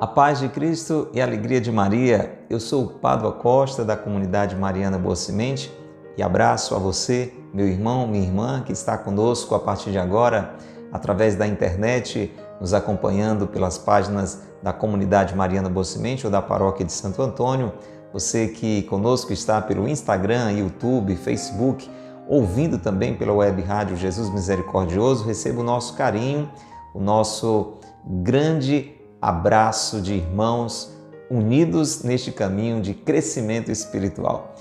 A paz de Cristo e a alegria de Maria. Eu sou o Pádua Costa da comunidade Mariana Boa Semente e abraço a você, meu irmão, minha irmã, que está conosco a partir de agora, através da internet, nos acompanhando pelas páginas da comunidade Mariana Boa Semente ou da paróquia de Santo Antônio. Você que conosco está pelo Instagram, YouTube, Facebook, ouvindo também pela web rádio Jesus Misericordioso, receba o nosso carinho, o nosso grande abraço de irmãos unidos neste caminho de crescimento espiritual.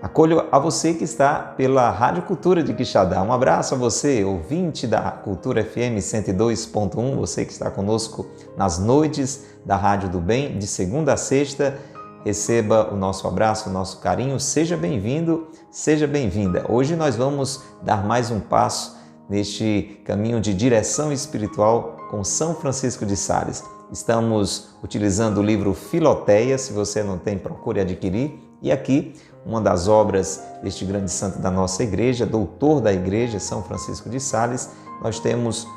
Acolho a você que está pela Rádio Cultura de Quixadá. Um abraço a você, ouvinte da Cultura FM 102.1, você que está conosco nas noites da Rádio do Bem, de segunda a sexta. Receba o nosso abraço, o nosso carinho. Seja bem-vindo, seja bem-vinda. Hoje nós vamos dar mais um passo neste caminho de direção espiritual com São Francisco de Sales. Estamos utilizando o livro Filoteia, se você não tem, procure adquirir. E aqui, uma das obras deste grande santo da nossa igreja, doutor da igreja, São Francisco de Sales, nós temos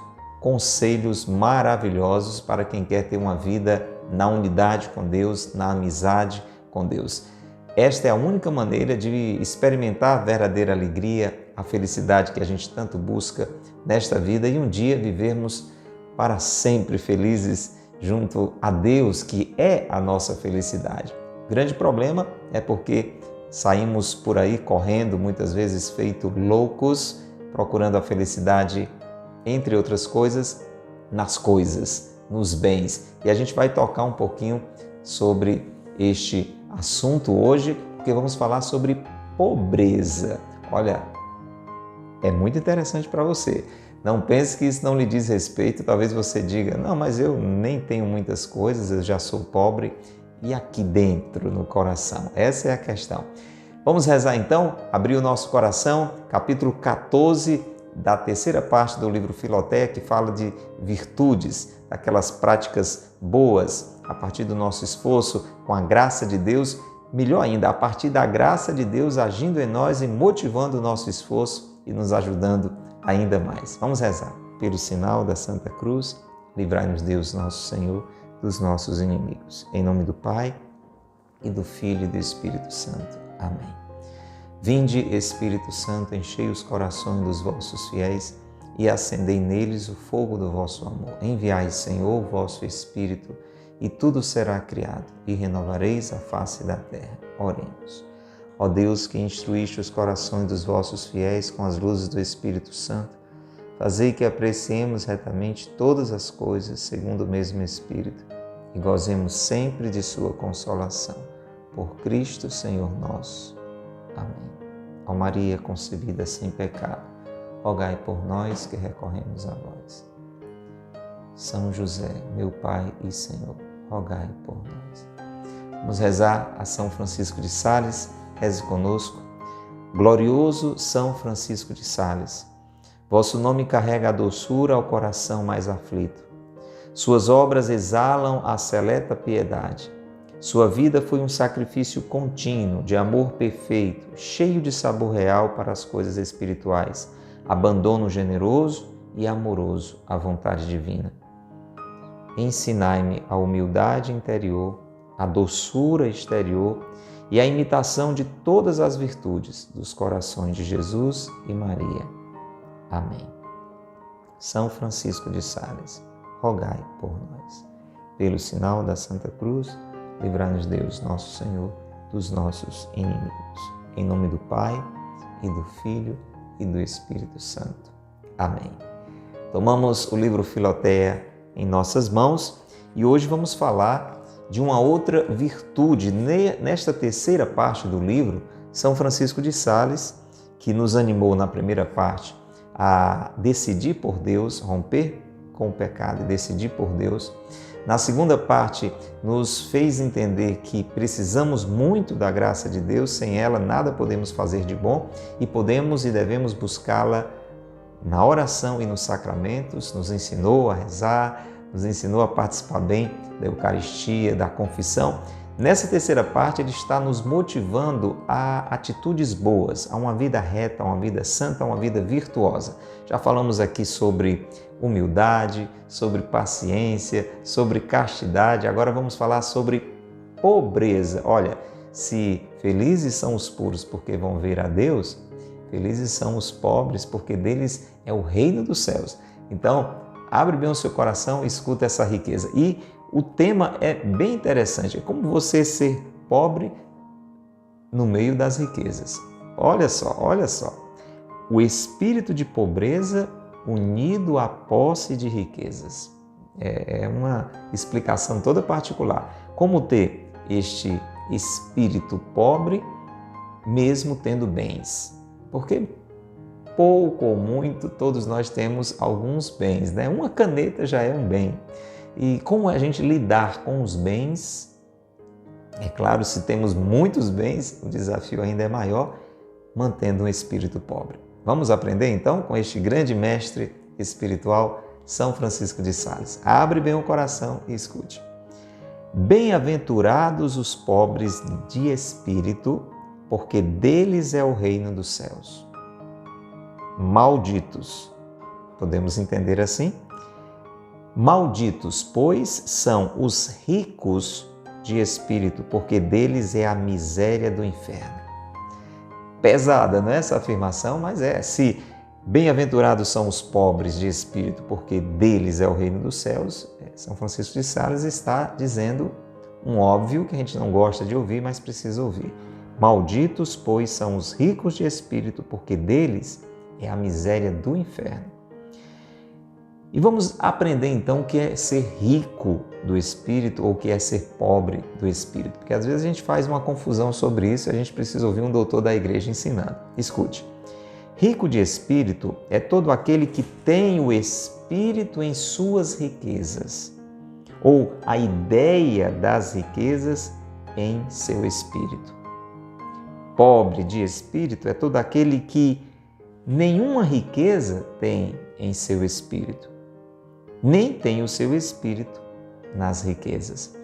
conselhos maravilhosos para quem quer ter uma vida na unidade com Deus, na amizade com Deus. Esta é a única maneira de experimentar a verdadeira alegria, a felicidade que a gente tanto busca nesta vida e um dia vivermos para sempre felizes junto a Deus, que é a nossa felicidade. O grande problema é porque saímos por aí correndo, muitas vezes feito loucos, procurando a felicidade, entre outras coisas, nas coisas, nos bens. E a gente vai tocar um pouquinho sobre este assunto hoje, porque vamos falar sobre pobreza. Olha, é muito interessante para você. Não pense que isso não lhe diz respeito. Talvez você diga, não, mas eu nem tenho muitas coisas, eu já sou pobre. E aqui dentro, no coração? Essa é a questão. Vamos rezar então, abrir o nosso coração, capítulo 14 da terceira parte do livro Filoteia, que fala de virtudes, daquelas práticas boas, a partir do nosso esforço, com a graça de Deus, melhor ainda, a partir da graça de Deus agindo em nós e motivando o nosso esforço e nos ajudando ainda mais. Vamos rezar. Pelo sinal da Santa Cruz, livrai-nos Deus, nosso Senhor, dos nossos inimigos. Em nome do Pai, e do Filho e do Espírito Santo. Amém. Vinde, Espírito Santo, enchei os corações dos vossos fiéis e acendei neles o fogo do vosso amor. Enviai, Senhor, o vosso Espírito, e tudo será criado, e renovareis a face da terra. Oremos. Ó Deus, que instruíste os corações dos vossos fiéis com as luzes do Espírito Santo, fazei que apreciemos retamente todas as coisas segundo o mesmo Espírito e gozemos sempre de sua consolação. Por Cristo, Senhor nosso. Amém. Ó Maria concebida sem pecado, rogai por nós que recorremos a vós. São José, meu Pai e Senhor, rogai por nós. Vamos rezar a São Francisco de Sales. Reze conosco. Glorioso São Francisco de Sales, vosso nome carrega a doçura ao coração mais aflito. Suas obras exalam a seleta piedade. Sua vida foi um sacrifício contínuo, de amor perfeito, cheio de sabor real para as coisas espirituais, abandono generoso e amoroso à vontade divina. Ensinai-me a humildade interior, a doçura exterior e a imitação de todas as virtudes dos corações de Jesus e Maria. Amém. São Francisco de Sales, rogai por nós. Pelo sinal da Santa Cruz, livrai-nos Deus, nosso Senhor, dos nossos inimigos. Em nome do Pai, e do Filho, e do Espírito Santo. Amém. Tomamos o livro Filoteia em nossas mãos e hoje vamos falar de uma outra virtude. Nesta terceira parte do livro, São Francisco de Sales, que nos animou na primeira parte a decidir por Deus, romper com o pecado e decidir por Deus. Na segunda parte, nos fez entender que precisamos muito da graça de Deus, sem ela nada podemos fazer de bom e podemos e devemos buscá-la na oração e nos sacramentos, nos ensinou a rezar, nos ensinou a participar bem da Eucaristia, da confissão. Nessa terceira parte, ele está nos motivando a atitudes boas, a uma vida reta, a uma vida santa, a uma vida virtuosa. Já falamos aqui sobre humildade, sobre paciência, sobre castidade. Agora vamos falar sobre pobreza. Olha, se felizes são os puros porque vão ver a Deus, felizes são os pobres porque deles é o reino dos céus. Então, abre bem o seu coração e escuta essa riqueza. E o tema é bem interessante, é como você ser pobre no meio das riquezas. Olha só, olha só. O espírito de pobreza unido à posse de riquezas. É uma explicação toda particular. Como ter este espírito pobre mesmo tendo bens? Porque pouco ou muito todos nós temos alguns bens, né? Uma caneta já é um bem. E como a gente lidar com os bens? É claro, se temos muitos bens, o desafio ainda é maior, mantendo um espírito pobre. Vamos aprender então com este grande mestre espiritual, São Francisco de Sales. Abre bem o coração e escute. Bem-aventurados os pobres de espírito, porque deles é o reino dos céus. Malditos, podemos entender assim? Malditos, pois, são os ricos de espírito, porque deles é a miséria do inferno. Pesada, não é essa afirmação? Mas é. Se bem-aventurados são os pobres de espírito, porque deles é o reino dos céus, São Francisco de Sales está dizendo um óbvio que a gente não gosta de ouvir, mas precisa ouvir. Malditos, pois, são os ricos de espírito, porque deles é a miséria do inferno. E vamos aprender então o que é ser rico do espírito ou o que é ser pobre do espírito, porque às vezes a gente faz uma confusão sobre isso e a gente precisa ouvir um doutor da igreja ensinando. Escute, rico de espírito é todo aquele que tem o espírito em suas riquezas, ou a ideia das riquezas em seu espírito. Pobre de espírito é todo aquele que nenhuma riqueza tem em seu espírito, nem tem o seu espírito nas riquezas.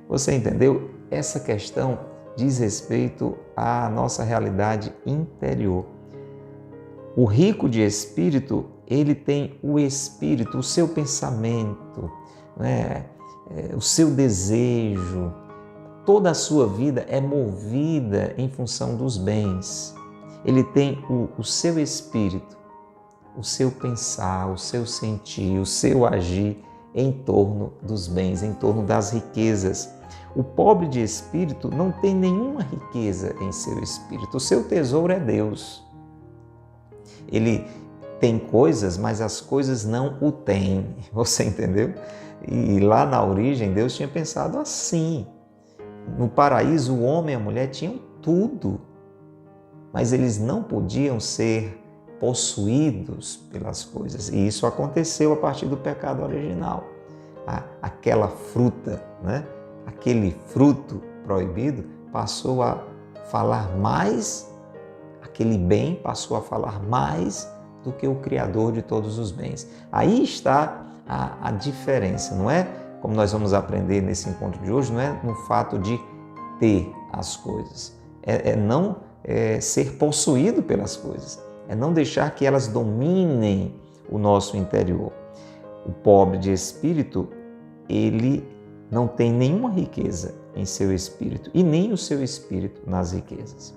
Você entendeu? Essa questão diz respeito à nossa realidade interior. O rico de espírito, ele tem o espírito, o seu pensamento, né? O seu desejo, toda a sua vida é movida em função dos bens. Ele tem o seu espírito, o seu pensar, o seu sentir, o seu agir em torno dos bens, em torno das riquezas. O pobre de espírito não tem nenhuma riqueza em seu espírito. O seu tesouro é Deus. Ele tem coisas, mas as coisas não o têm. Você entendeu? E lá na origem, Deus tinha pensado assim. No paraíso, o homem e a mulher tinham tudo, mas eles não podiam ser possuídos pelas coisas. E isso aconteceu a partir do pecado original. Aquela fruta, né? Aquele fruto proibido passou a falar mais, aquele bem passou a falar mais do que o Criador de todos os bens. Aí está a diferença, não é? Como nós vamos aprender nesse encontro de hoje, não é no fato de ter as coisas, é não ser possuído pelas coisas, é não deixar que elas dominem o nosso interior. O pobre de espírito, ele não tem nenhuma riqueza em seu espírito e nem o seu espírito nas riquezas.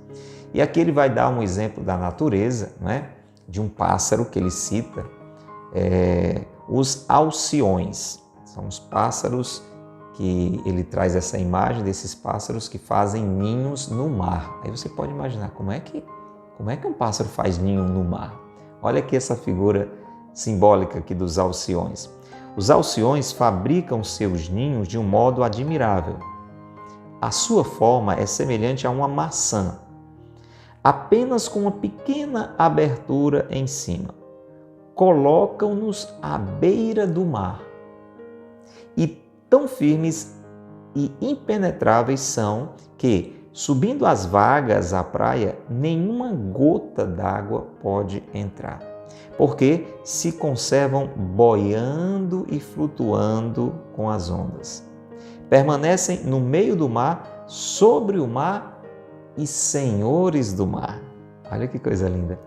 E aqui ele vai dar um exemplo da natureza, né? De um pássaro que ele cita, os alciões. São os pássaros que ele traz essa imagem desses pássaros que fazem ninhos no mar. Aí você pode imaginar como é que um pássaro faz ninho no mar. Olha aqui essa figura simbólica aqui dos alciões. Os alciões fabricam seus ninhos de um modo admirável. A sua forma é semelhante a uma maçã, apenas com uma pequena abertura em cima. Colocam-nos à beira do mar e tão firmes e impenetráveis são que, subindo as vagas à praia, nenhuma gota d'água pode entrar, porque se conservam boiando e flutuando com as ondas. Permanecem no meio do mar sobre o mar e senhores do mar. Olha que coisa linda.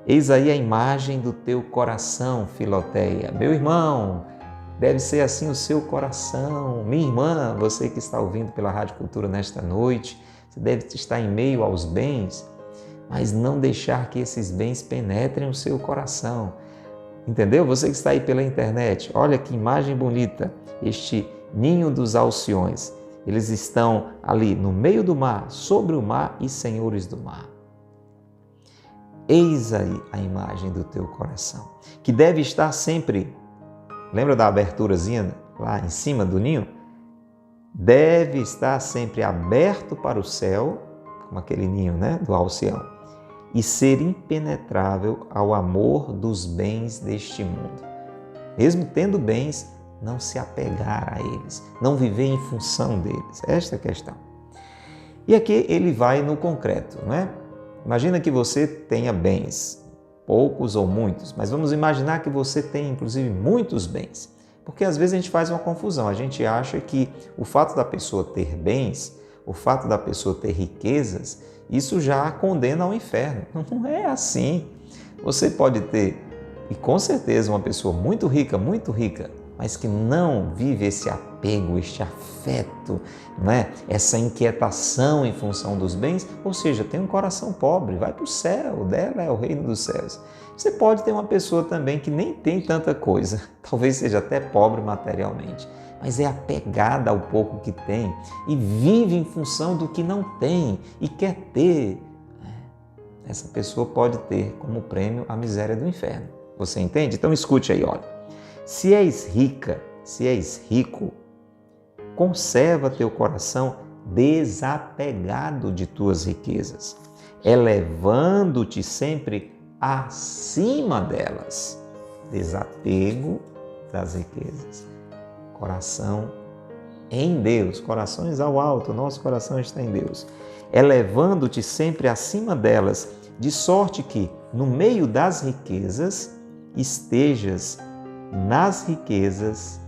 Eis aí a imagem do teu coração, Filoteia. Meu irmão, deve ser assim o seu coração. Minha irmã, você que está ouvindo pela Rádio Cultura nesta noite, você deve estar em meio aos bens, mas não deixar que esses bens penetrem o seu coração. Entendeu? Você que está aí pela internet, olha que imagem bonita, este ninho dos alciões. Eles estão ali no meio do mar, sobre o mar e senhores do mar. Eis aí a imagem do teu coração, que deve estar sempre, lembra da aberturazinha lá em cima do ninho? Deve estar sempre aberto para o céu, como aquele ninho, né, do alcião, e ser impenetrável ao amor dos bens deste mundo. Mesmo tendo bens, não se apegar a eles, não viver em função deles. Esta é a questão. E aqui ele vai no concreto, não é? Imagina que você tenha bens, poucos ou muitos, mas vamos imaginar que você tem inclusive muitos bens. Porque às vezes a gente faz uma confusão, a gente acha que o fato da pessoa ter bens, o fato da pessoa ter riquezas, isso já a condena ao inferno. Não é assim. Você pode ter, e com certeza, uma pessoa muito rica, mas que não vive esse apego, este afeto, né? Essa inquietação em função dos bens, ou seja, tem um coração pobre, vai para o céu, dela é o reino dos céus. Você pode ter uma pessoa também que nem tem tanta coisa, talvez seja até pobre materialmente, mas é apegada ao pouco que tem e vive em função do que não tem e quer ter. Essa pessoa pode ter como prêmio a miséria do inferno. Você entende? Então escute aí, olha. Se és rica, se és rico, conserva teu coração desapegado de tuas riquezas, elevando-te sempre acima delas. Desapego das riquezas. Coração em Deus, corações ao alto, nosso coração está em Deus. Elevando-te sempre acima delas, de sorte que, no meio das riquezas, estejas nas riquezas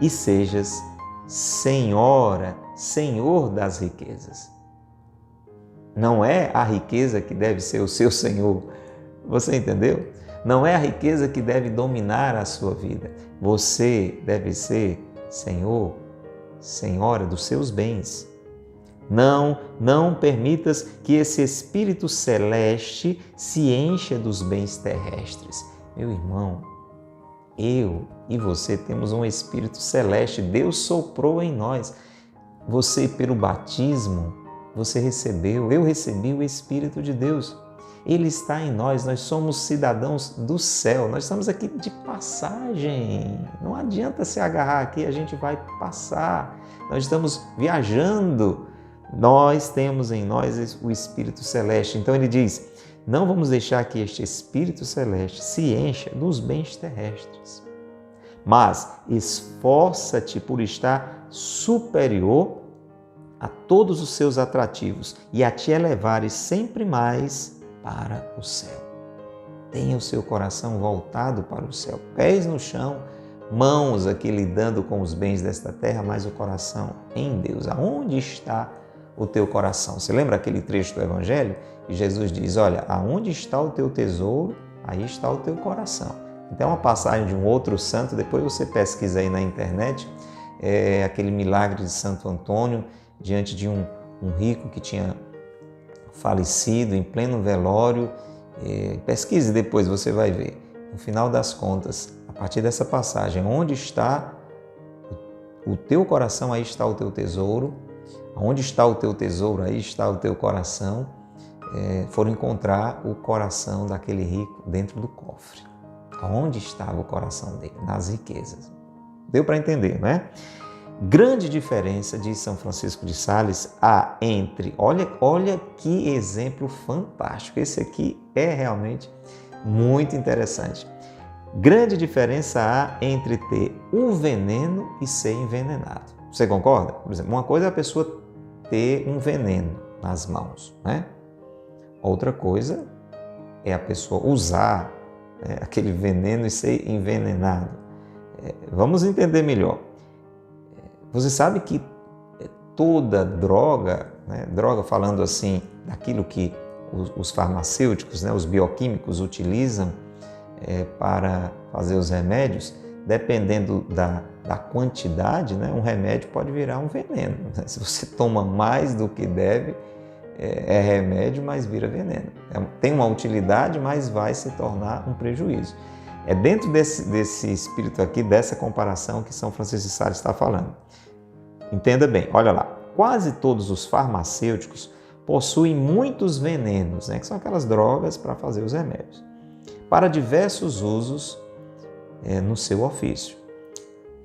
e sejas senhora, senhor das riquezas. Não é a riqueza que deve ser o seu senhor. Você entendeu? Não é a riqueza que deve dominar a sua vida. Você deve ser senhor, senhora dos seus bens. Não permitas que esse espírito celeste se encha dos bens terrestres. Meu irmão, eu e você temos um espírito celeste. Deus soprou em nós. Você, pelo batismo, você recebeu, eu recebi o Espírito de Deus. Ele está em nós, nós somos cidadãos do céu, nós estamos aqui de passagem. Não adianta se agarrar aqui, a gente vai passar. Nós estamos viajando, nós temos em nós o Espírito Celeste. Então ele diz, não vamos deixar que este Espírito Celeste se encha dos bens terrestres, mas esforça-te por estar superior a todos os seus atrativos e a te elevares sempre mais para o céu. Tenha o seu coração voltado para o céu, pés no chão, mãos aqui lidando com os bens desta terra, mas o coração em Deus. Aonde está o teu coração? Você lembra aquele trecho do Evangelho? E Jesus diz, olha, aonde está o teu tesouro, aí está o teu coração. Então, uma passagem de um outro santo, depois você pesquisa aí na internet, aquele milagre de Santo Antônio, diante de um rico que tinha falecido em pleno velório. Pesquise depois, você vai ver. No final das contas, a partir dessa passagem, onde está o teu coração, aí está o teu tesouro. Onde está o teu tesouro, aí está o teu coração. Foram encontrar o coração daquele rico dentro do cofre. Onde estava o coração dele? Nas riquezas. Deu para entender, não é? Grande diferença, diz São Francisco de Sales, há entre... Olha que exemplo fantástico. Esse aqui é realmente muito interessante. Grande diferença há entre ter um veneno e ser envenenado. Você concorda? Por exemplo, uma coisa é a pessoa ter um veneno nas mãos, né? Outra coisa é a pessoa usar aquele veneno e ser envenenado. Vamos entender melhor. Você sabe que toda droga, né, droga falando assim, daquilo que os farmacêuticos, né, os bioquímicos utilizam para fazer os remédios, dependendo da quantidade, né, um remédio pode virar um veneno. Né? Se você toma mais do que deve, é remédio, mas vira veneno. Tem uma utilidade, mas vai se tornar um prejuízo. É dentro desse espírito aqui, dessa comparação que São Francisco de Sales está falando. Entenda bem, olha lá, quase todos os farmacêuticos possuem muitos venenos, né, que são aquelas drogas para fazer os remédios, para diversos usos no seu ofício.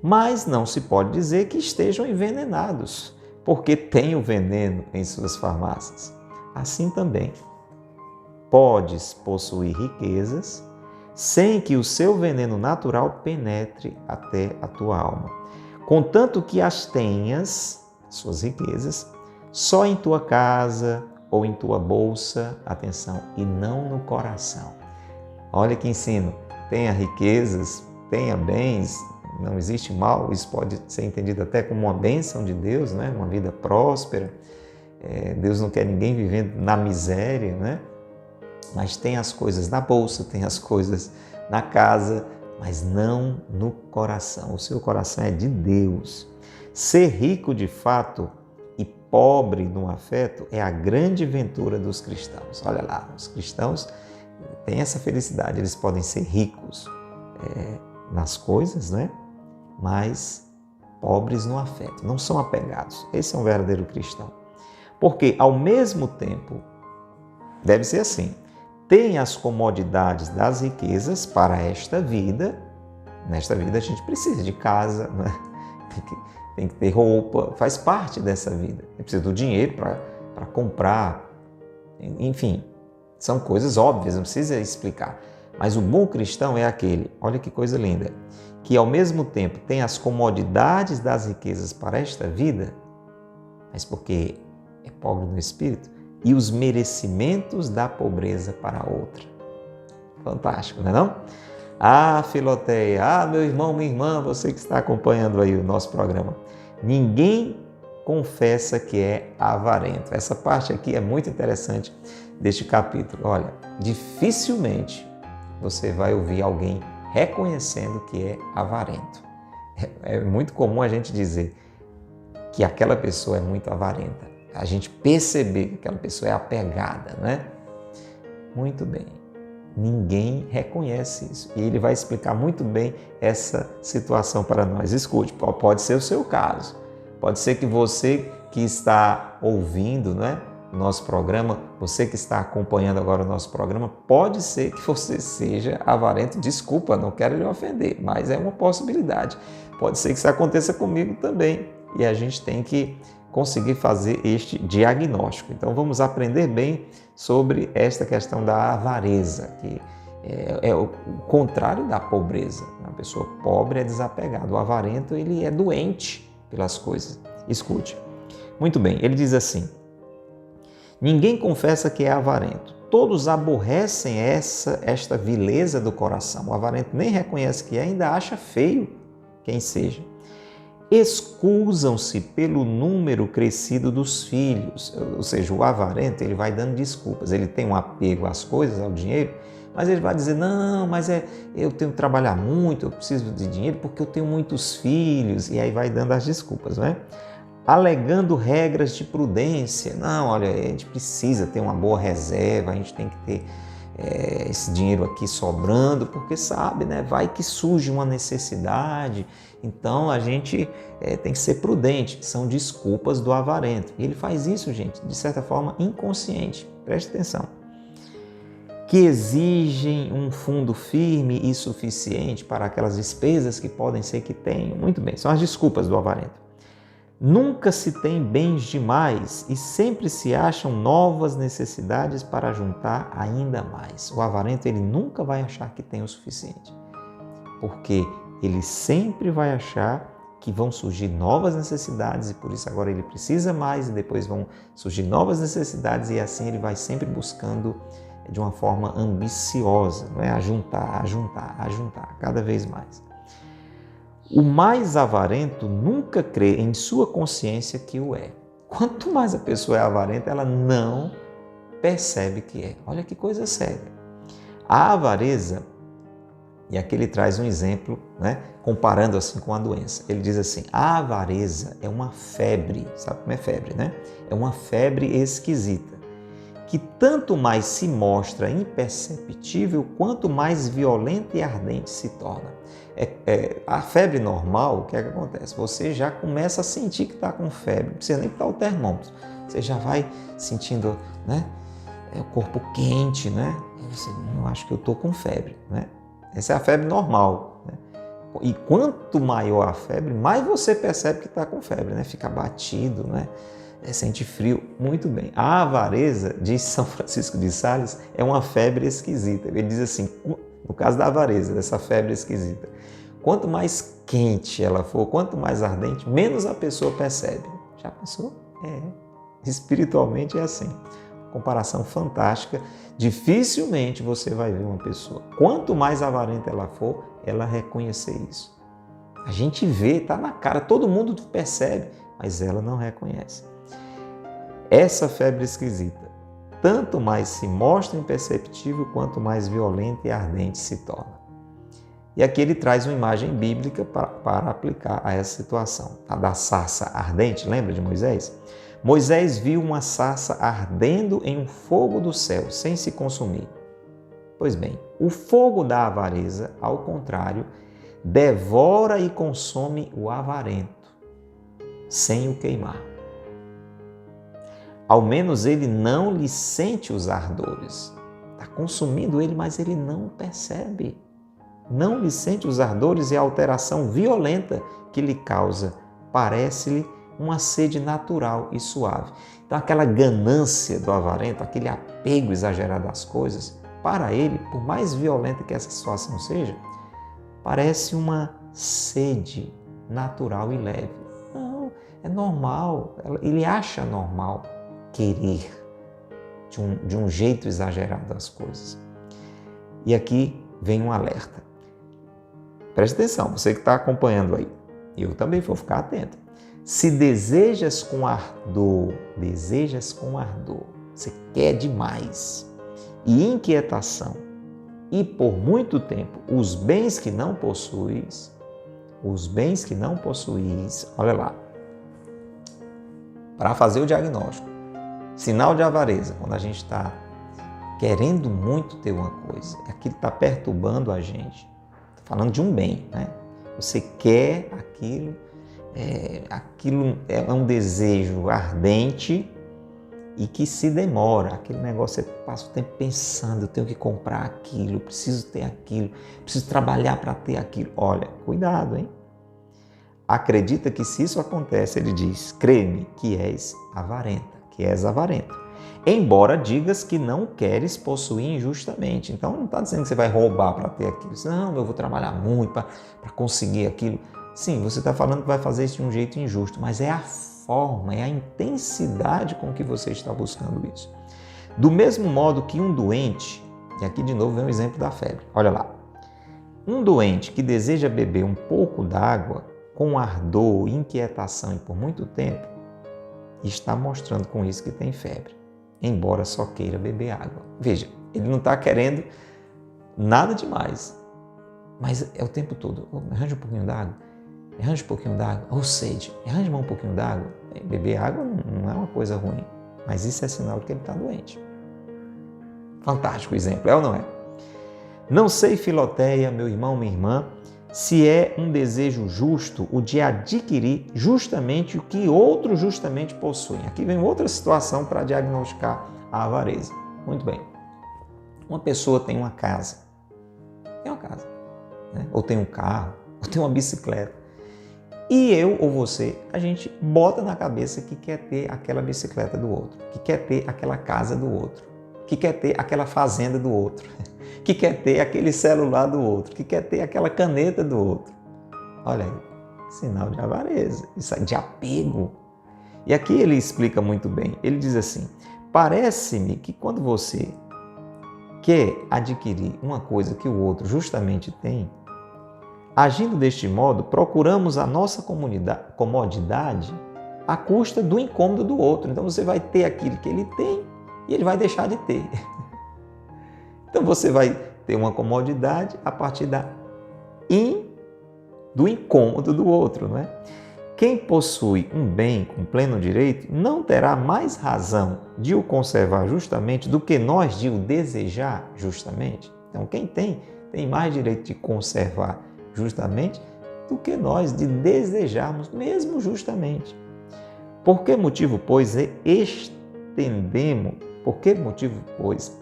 Mas não se pode dizer que estejam envenenados, porque tem o veneno em suas farmácias. Assim também, podes possuir riquezas sem que o seu veneno natural penetre até a tua alma, contanto que as tenhas, suas riquezas, só em tua casa ou em tua bolsa, atenção, e não no coração. Olha que ensino, tenha riquezas, tenha bens, não existe mal, isso pode ser entendido até como uma bênção de Deus, né? Uma vida próspera. Deus não quer ninguém vivendo na miséria, né? Mas tem as coisas na bolsa, tem as coisas na casa, mas não no coração. O seu coração é de Deus. Ser rico de fato e pobre no afeto é a grande ventura dos cristãos. Olha lá, os cristãos têm essa felicidade, eles podem ser ricos nas coisas, né? Mas pobres no afeto, não são apegados. Esse é um verdadeiro cristão. Porque, ao mesmo tempo, deve ser assim, tem as comodidades das riquezas para esta vida. Nesta vida a gente precisa de casa, né? Tem que ter roupa, faz parte dessa vida. Precisa do dinheiro para comprar, enfim, são coisas óbvias, não precisa explicar. Mas o bom cristão é aquele, olha que coisa linda, que ao mesmo tempo tem as comodidades das riquezas para esta vida, mas porque é pobre no espírito, e os merecimentos da pobreza para a outra. Fantástico, não é não? Ah, Filoteia, meu irmão, minha irmã, você que está acompanhando aí o nosso programa, ninguém confessa que é avarento. Essa parte aqui é muito interessante deste capítulo. Olha, dificilmente você vai ouvir alguém reconhecendo que é avarento. É muito comum a gente dizer que aquela pessoa é muito avarenta. A gente perceber que aquela pessoa é apegada, né? Muito bem. Ninguém reconhece isso. E ele vai explicar muito bem essa situação para nós. Escute, pode ser o seu caso. Pode ser que você que está ouvindo, né, o nosso programa, você que está acompanhando agora o nosso programa, pode ser que você seja avarento. Desculpa, não quero lhe ofender, mas é uma possibilidade. Pode ser que isso aconteça comigo também. E a gente tem que conseguir fazer este diagnóstico. Então vamos aprender bem sobre esta questão da avareza, que é o contrário da pobreza. A pessoa pobre é desapegada, o avarento ele é doente pelas coisas. Escute. Muito bem, ele diz assim, ninguém confessa que é avarento, todos aborrecem esta vileza do coração. O avarento nem reconhece que é, ainda acha feio quem seja. Excusam-se pelo número crescido dos filhos, ou seja, o avarento ele vai dando desculpas, ele tem um apego às coisas, ao dinheiro, mas ele vai dizer, não, mas eu tenho que trabalhar muito, eu preciso de dinheiro porque eu tenho muitos filhos, e aí vai dando as desculpas, não é? Alegando regras de prudência, não, olha, a gente precisa ter uma boa reserva, a gente tem que ter esse dinheiro aqui sobrando, porque sabe, né? Vai que surge uma necessidade, então a gente tem que ser prudente. São desculpas do avarento. E ele faz isso, gente, de certa forma inconsciente. Preste atenção. Que exigem um fundo firme e suficiente para aquelas despesas que podem ser que tenham. Muito bem, são as desculpas do avarento. Nunca se tem bens demais e sempre se acham novas necessidades para juntar ainda mais. O avarento ele nunca vai achar que tem o suficiente, porque ele sempre vai achar que vão surgir novas necessidades e por isso agora ele precisa mais e depois vão surgir novas necessidades e assim ele vai sempre buscando de uma forma ambiciosa, não é? A juntar cada vez mais. O mais avarento nunca crê em sua consciência que o é. Quanto mais a pessoa é avarenta, ela não percebe que é. Olha que coisa séria. A avareza, e aqui ele traz um exemplo, né, comparando assim com a doença. Ele diz assim, a avareza é uma febre, sabe como é febre, né? É uma febre esquisita, que tanto mais se mostra imperceptível, quanto mais violenta e ardente se torna. A febre normal, o que é que acontece? Você já começa a sentir que está com febre, não precisa nem botar o termômetro. Você já vai sentindo, né, o corpo quente, né? E você, eu acho que eu estou com febre, né? Essa é a febre normal, né? E quanto maior a febre, mais você percebe que está com febre, né? Fica abatido, né? Sente frio. Muito bem. A avareza, diz São Francisco de Sales, é uma febre esquisita. Ele diz assim, no caso da avareza, dessa febre esquisita, quanto mais quente ela for, quanto mais ardente, menos a pessoa percebe. Já pensou? Espiritualmente é assim. Comparação fantástica. Dificilmente você vai ver uma pessoa, quanto mais avarenta ela for, ela reconhecer isso. A gente vê, está na cara, todo mundo percebe, mas ela não reconhece. Essa febre esquisita, tanto mais se mostra imperceptível, quanto mais violenta e ardente se torna. E aqui ele traz uma imagem bíblica para aplicar a essa situação. A da sarça ardente, lembra de Moisés? Moisés viu uma sarça ardendo em um fogo do céu, sem se consumir. Pois bem, o fogo da avareza, ao contrário, devora e consome o avarento, sem o queimar. Ao menos ele não lhe sente os ardores. Está consumindo ele, mas ele não percebe. Não lhe sente os ardores e a alteração violenta que lhe causa. Parece-lhe uma sede natural e suave. Então, aquela ganância do avarento, aquele apego exagerado às coisas, para ele, por mais violenta que essa situação seja, parece uma sede natural e leve. Não, é normal, ele acha normal querer de um jeito exagerado as coisas. E aqui vem um alerta. Preste atenção, você que está acompanhando aí, eu também vou ficar atento. Se desejas com ardor, você quer demais, e inquietação, e por muito tempo, os bens que não possuis, olha lá, para fazer o diagnóstico, sinal de avareza, quando a gente está querendo muito ter uma coisa, aquilo está perturbando a gente, estou falando de um bem, né? Você quer aquilo, aquilo é um desejo ardente e que se demora. Aquele negócio, você passa o tempo pensando, eu tenho que comprar aquilo, preciso ter aquilo, preciso trabalhar para ter aquilo. Olha, cuidado, hein? Acredita que se isso acontece, ele diz, crê-me que és avarento. Embora digas que não queres possuir injustamente. Então, não está dizendo que você vai roubar para ter aquilo. Não, eu vou trabalhar muito para conseguir aquilo. Sim, você está falando que vai fazer isso de um jeito injusto, mas é a forma, é a intensidade com que você está buscando isso. Do mesmo modo que um doente, e aqui de novo vem o exemplo da febre, olha lá. Um doente que deseja beber um pouco d'água com ardor, inquietação e por muito tempo, está mostrando com isso que tem febre, embora só queira beber água. Veja, ele não está querendo nada demais, mas é o tempo todo, arranja um pouquinho d'água, arranja um pouquinho d'água, ou sede, arranja um pouquinho d'água. Beber água não é uma coisa ruim, mas isso é sinal de que ele está doente. Fantástico exemplo, é ou não é? Não sei, Filoteia, meu irmão, minha irmã, se é um desejo justo o de adquirir justamente o que outros justamente possuem. Aqui vem outra situação para diagnosticar a avareza. Muito bem. Uma pessoa tem uma casa, né? Ou tem um carro, ou tem uma bicicleta. E eu ou você, a gente bota na cabeça que quer ter aquela bicicleta do outro, que quer ter aquela casa do outro, que quer ter aquela fazenda do outro, que quer ter aquele celular do outro, que quer ter aquela caneta do outro. Olha aí, sinal de avareza, isso aí, de apego. E aqui ele explica muito bem, ele diz assim, parece-me que quando você quer adquirir uma coisa que o outro justamente tem, agindo deste modo, procuramos a nossa comodidade, à custa do incômodo do outro. Então você vai ter aquilo que ele tem e ele vai deixar de ter. Então você vai ter uma comodidade a partir do incômodo do outro, não é? Quem possui um bem com pleno direito não terá mais razão de o conservar justamente do que nós de o desejar justamente. Então quem tem mais direito de conservar justamente do que nós de desejarmos mesmo justamente. Por que motivo, pois,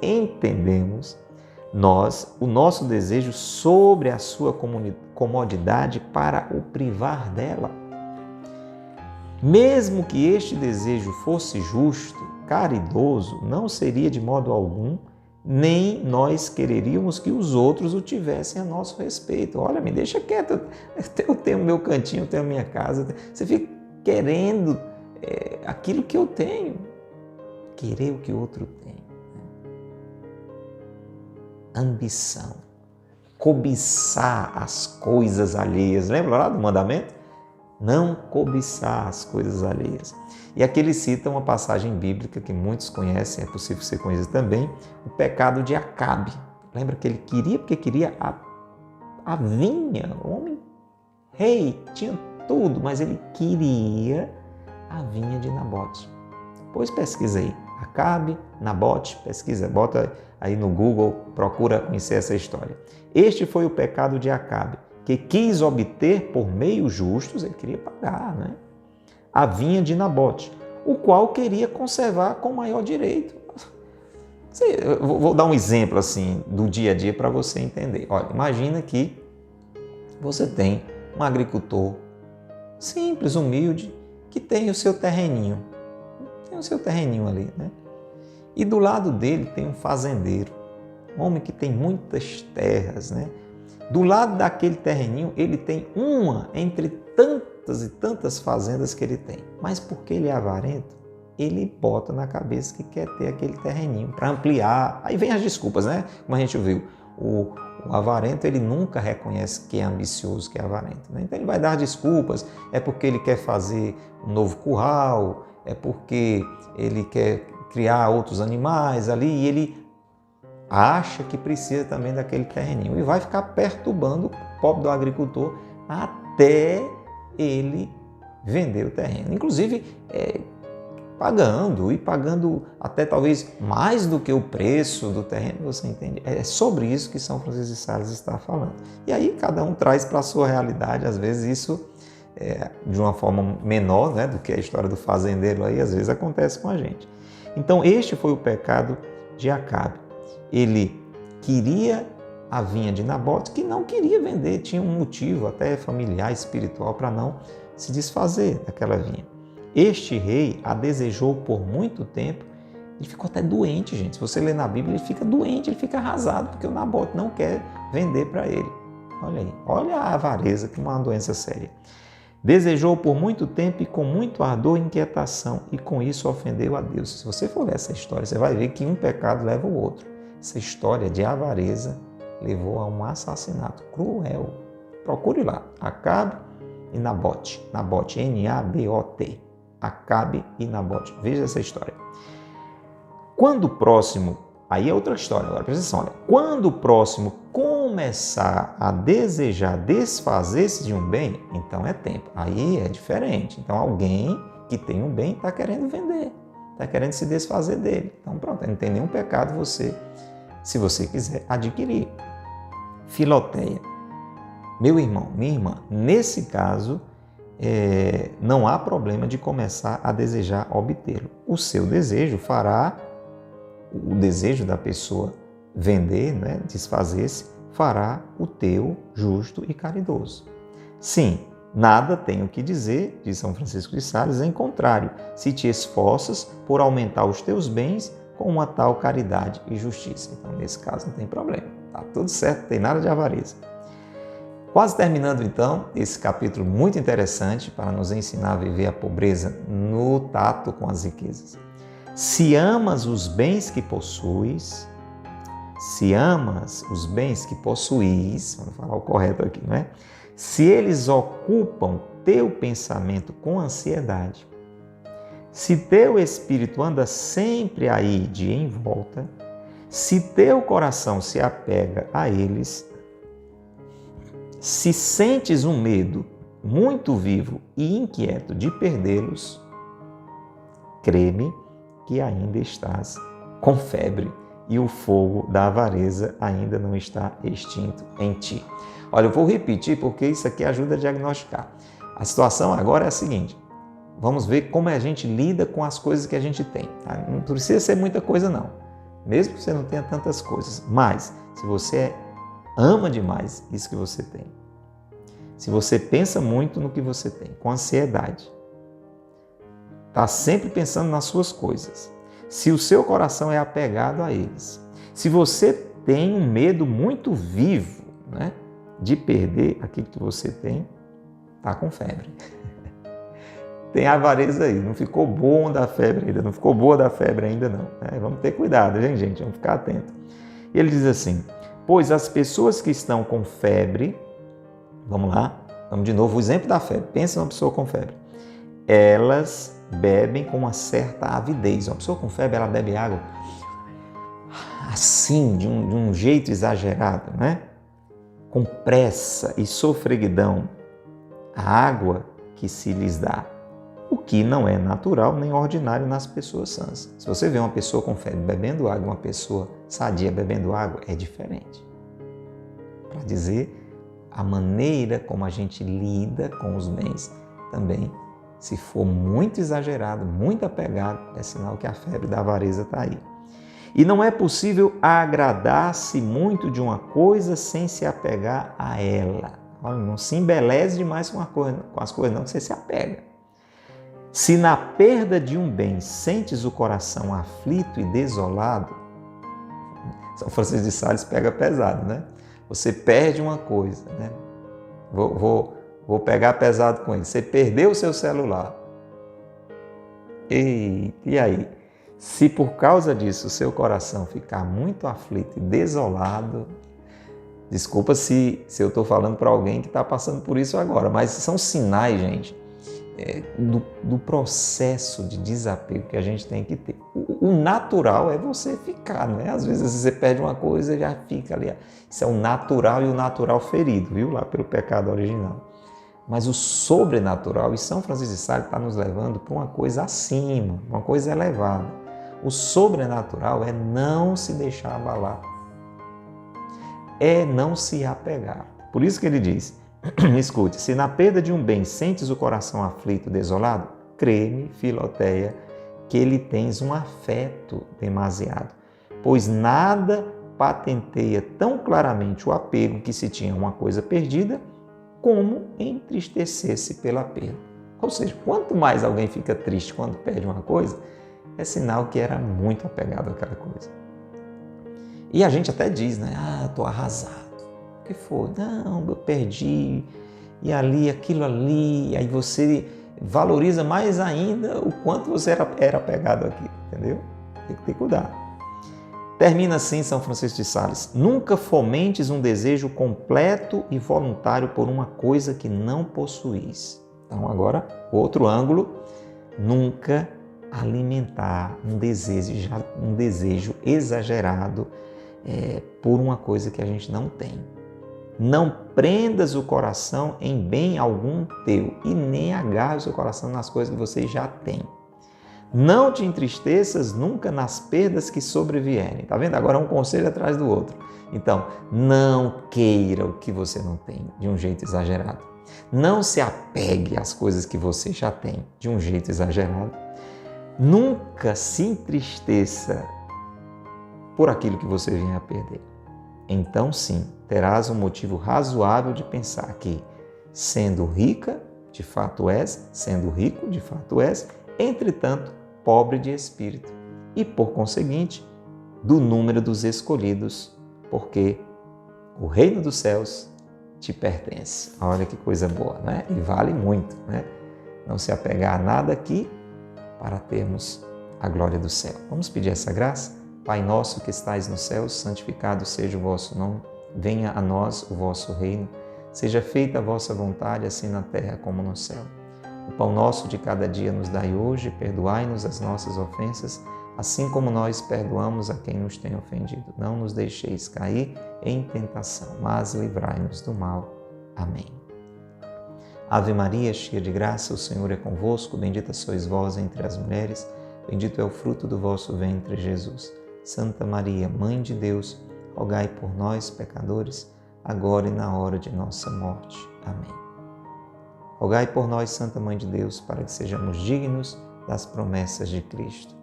entendemos nós o nosso desejo sobre a sua comodidade para o privar dela? Mesmo que este desejo fosse justo, caridoso, não seria de modo algum, nem nós quereríamos que os outros o tivessem a nosso respeito. Olha, me deixa quieto, eu tenho meu cantinho, eu tenho minha casa. Você fica querendo aquilo que eu tenho, querer o que o outro tem. Ambição, cobiçar as coisas alheias. Lembra lá do mandamento? Não cobiçar as coisas alheias. E aqui ele cita uma passagem bíblica que muitos conhecem, é possível que você conheça também, o pecado de Acabe. Lembra que ele queria, porque queria a vinha, o homem rei, tinha tudo, mas ele queria a vinha de Nabote. Pois pesquisa aí, Acabe, Nabote, pesquisa, bota aí no Google, procura conhecer essa história. Este foi o pecado de Acabe, que quis obter por meios justos, ele queria pagar, né? A vinha de Nabote, o qual queria conservar com maior direito. Eu vou dar um exemplo assim do dia a dia para você entender. Olha, imagina que você tem um agricultor simples, humilde, que tem o seu terreninho. Tem o seu terreninho ali, né? E do lado dele tem um fazendeiro, um homem que tem muitas terras, né? Do lado daquele terreninho, ele tem uma entre tantas e tantas fazendas que ele tem. Mas porque ele é avarento, ele bota na cabeça que quer ter aquele terreninho para ampliar. Aí vem as desculpas, né? Como a gente viu, o avarento, ele nunca reconhece que é ambicioso, que é avarento, né? Então ele vai dar desculpas, é porque ele quer fazer um novo curral, é porque ele quer criar outros animais ali e ele acha que precisa também daquele terreninho e vai ficar perturbando o pobre do agricultor até ele vender o terreno. Inclusive, pagando até talvez mais do que o preço do terreno, você entende? É sobre isso que São Francisco de Sales está falando. E aí cada um traz para a sua realidade, às vezes isso de uma forma menor, né, do que a história do fazendeiro aí, às vezes acontece com a gente. Então este foi o pecado de Acabe. Ele queria a vinha de Nabote, que não queria vender, tinha um motivo até familiar, espiritual, para não se desfazer daquela vinha. Este rei a desejou por muito tempo, ele ficou até doente, gente. Se você ler na Bíblia, ele fica doente, ele fica arrasado, porque o Nabote não quer vender para ele. Olha aí, olha a avareza, que é uma doença séria. Desejou por muito tempo e com muito ardor e inquietação, e com isso ofendeu a Deus. Se você for ler essa história, você vai ver que um pecado leva o outro. Essa história de avareza levou a um assassinato cruel. Procure lá, Acabe e Nabote. Nabote, N-A-B-O-T. Acabe e Nabote. Veja essa história. Quando o próximo, aí é outra história, agora presta atenção, olha. Quando o próximo começar a desejar desfazer-se de um bem, então é tempo. Aí é diferente. Então alguém que tem um bem está querendo vender, está querendo se desfazer dele. Então pronto, não tem nenhum pecado você, se você quiser adquirir. Filoteia. Meu irmão, minha irmã, nesse caso, não há problema de começar a desejar obtê-lo. O seu desejo fará, o desejo da pessoa vender, né, desfazer-se, fará o teu justo e caridoso. Sim, nada tenho que dizer, diz São Francisco de Sales, em contrário, se te esforças por aumentar os teus bens com uma tal caridade e justiça. Então, nesse caso, não tem problema. Tá tudo certo, não tem nada de avareza. Quase terminando, então, esse capítulo muito interessante para nos ensinar a viver a pobreza no tato com as riquezas. Se amas os bens que possuis, vamos falar o correto aqui, não é? Se eles ocupam teu pensamento com ansiedade, Se teu espírito anda sempre aí de em volta, se teu coração se apega a eles, se sentes um medo muito vivo e inquieto de perdê-los, crê-me que ainda estás com febre e o fogo da avareza ainda não está extinto em ti. Olha, eu vou repetir porque isso aqui ajuda a diagnosticar. A situação agora é a seguinte: vamos ver como a gente lida com as coisas que a gente tem. Tá? Não precisa ser muita coisa não, mesmo que você não tenha tantas coisas, mas se você ama demais isso que você tem, se você pensa muito no que você tem, com ansiedade, está sempre pensando nas suas coisas, se o seu coração é apegado a eles, se você tem um medo muito vivo, né, de perder aquilo que você tem, está com febre. Tem avareza aí, não ficou bom da febre ainda, não ficou boa da febre ainda não. Vamos ter cuidado, hein, gente? Vamos ficar atento. Ele diz assim: pois as pessoas que estão com febre, vamos lá, vamos de novo, o exemplo da febre. Pensa numa pessoa com febre. Elas bebem com uma certa avidez. Uma pessoa com febre, ela bebe água assim, de um jeito exagerado, né? Com pressa e sofreguidão, a água que se lhes dá, o que não é natural nem ordinário nas pessoas sãs. Se você vê uma pessoa com febre bebendo água, uma pessoa sadia bebendo água, é diferente. Para dizer a maneira como a gente lida com os bens também, se for muito exagerado, muito apegado, é sinal que a febre da avareza está aí. E não é possível agradar-se muito de uma coisa sem se apegar a ela. Olha, não se embeleze demais com as coisas, não, que você se apega. Se na perda de um bem sentes o coração aflito e desolado, São Francisco de Sales pega pesado, né? Você perde uma coisa, né? Vou pegar pesado com ele. Você perdeu o seu celular. E aí? Se por causa disso o seu coração ficar muito aflito e desolado, desculpa se eu estou falando para alguém que está passando por isso agora, mas são sinais, gente, do processo de desapego que a gente tem que ter. O natural é você ficar, né? Às vezes você perde uma coisa e já fica ali. Isso é o natural e o natural ferido, viu? Lá pelo pecado original. Mas o sobrenatural, e São Francisco de Sales está nos levando para uma coisa acima, uma coisa elevada. O sobrenatural é não se deixar abalar, é não se apegar. Por isso que ele diz, escute, se na perda de um bem sentes o coração aflito, desolado, crê-me, Filoteia, que lhe tens um afeto demasiado, pois nada patenteia tão claramente o apego que se tinha a uma coisa perdida, como entristecer-se pela perda. Ou seja, quanto mais alguém fica triste quando perde uma coisa, é sinal que era muito apegado àquela coisa. E a gente até diz, né? Estou arrasado. O que foi? Não, eu perdi. E ali, aquilo ali. Aí você valoriza mais ainda o quanto você era apegado aqui, entendeu? Tem que ter cuidado. Termina assim São Francisco de Sales: nunca fomentes um desejo completo e voluntário por uma coisa que não possuís. Então agora, outro ângulo, nunca alimentar um desejo exagerado por uma coisa que a gente não tem. Não prendas o coração em bem algum teu e nem agarre o seu coração nas coisas que você já tem. Não te entristeças nunca nas perdas que sobrevierem. Tá vendo? Agora um conselho atrás do outro. Então, não queira o que você não tem de um jeito exagerado. Não se apegue às coisas que você já tem de um jeito exagerado. Nunca se entristeça por aquilo que você vinha a perder. Então, sim, terás um motivo razoável de pensar que, sendo rica, de fato és, sendo rico, de fato és, entretanto, pobre de espírito, e, por conseguinte, do número dos escolhidos, porque o reino dos céus te pertence. Olha que coisa boa, né? E vale muito, né? Não se apegar a nada aqui para termos a glória do céu. Vamos pedir essa graça? Pai nosso que estais no céu, santificado seja o vosso nome. Venha a nós o vosso reino. Seja feita a vossa vontade, assim na terra como no céu. O pão nosso de cada dia nos dai hoje, perdoai-nos as nossas ofensas, assim como nós perdoamos a quem nos tem ofendido. Não nos deixeis cair em tentação, mas livrai-nos do mal. Amém. Ave Maria, cheia de graça, o Senhor é convosco, bendita sois vós entre as mulheres, bendito é o fruto do vosso ventre, Jesus. Santa Maria, Mãe de Deus, rogai por nós, pecadores, agora e na hora de nossa morte. Amém. Rogai por nós, Santa Mãe de Deus, para que sejamos dignos das promessas de Cristo.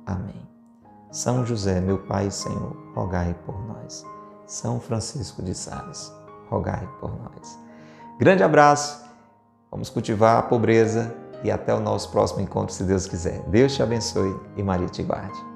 Amém. São José, meu Pai e Senhor, rogai por nós. São Francisco de Sales, rogai por nós. Grande abraço, vamos cultivar a pobreza e até o nosso próximo encontro, se Deus quiser. Deus te abençoe e Maria te guarde.